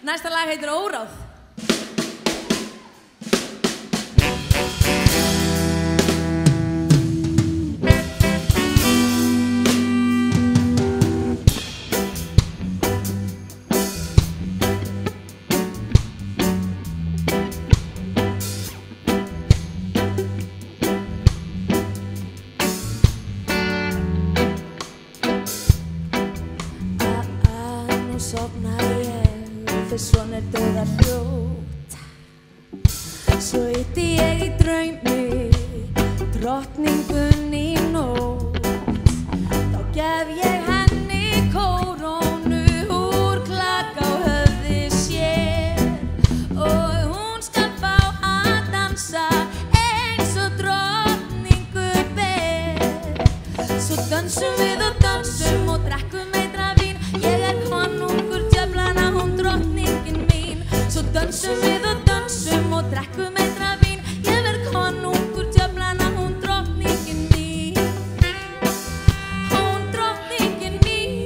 Næsta lag heitir Óráð. Nú sofna ég þegar svona dauðar hljóta. Svo ýtti ég í draumi drottningunni í nótt. Þá gef ég henni kórónu úr klaka á höfði sér og hún skal fá að dansa eins og drottningur ber. Svo dansum við og dansum og drekkum meira vín. Ég konungur djöflana, hún drottningin mín. Svo dansum við og dansum og drekkum meira vín. Ég verð konungur djöflana, hún drottningin mín. Hún drottningin mín.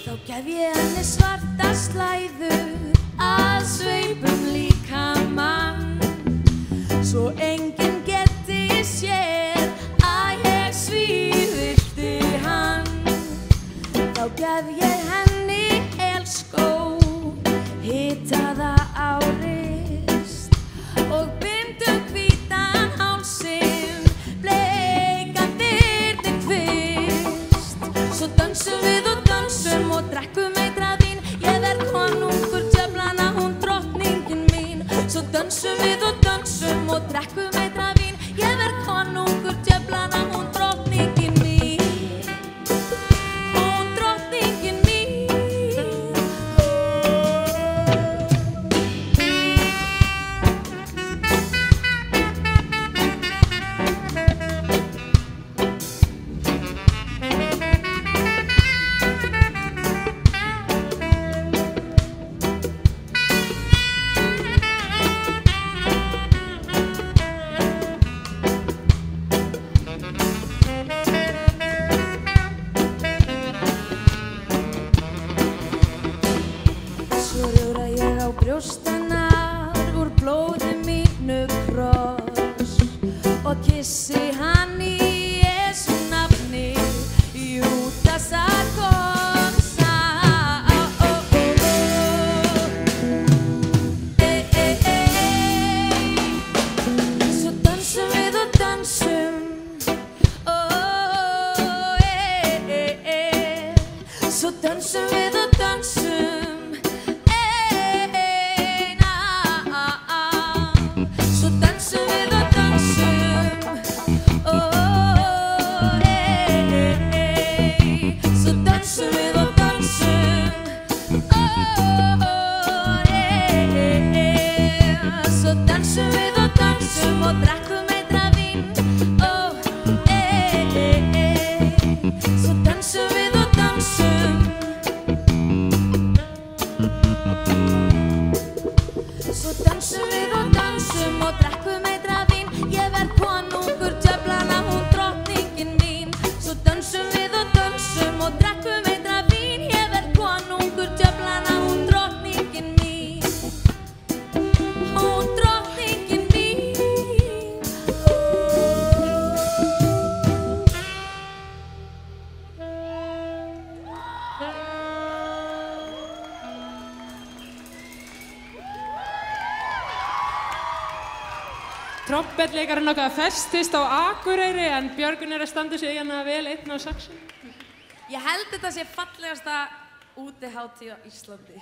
Þá gef ég henni svarta slæðu að sveipum líkamann, svo enginn geti séð að ég svívirti hann. Þá gef ég henni helskó, hitaða á rist og bindu hvítan hálsinn, bleikan þyrni kvist. Svo dansum við og dansum og drekkum meira vín. Ég verð konungur djöflana, hún drottningin mín. Svo dansum við og dansum og drekkum meira vín. Ég verð konungur djöflana, hún drottningin mín. Hún drottningin mín. Svo rjóra ég á brjóst hennar úr blóði mínu kross og kyssi hann í Jesú nafni, Júdasar gosa. Svo dansum við og dansum, svo dansum við og dansum. Svo dansum við og dansum, svo dansum við og dansum, svo dansum við og dansum og drekkum meira vín. Svo dansum við og dansum, svo dansum við og dansum og drekkum meira vín. Ég verð konungur djöflana, hún drottningin mín. Svo dansum við og dansum og drekkum meira vín. Ég verð konungur djöflana, hún drottningin mín. Hún drottningin mín. Trompetleikarinn okkar festist á Akureyri en Björgun að standa sig hérna vel einn á saxi. Ég held þetta sé fallegasta útihátíð á Íslandi.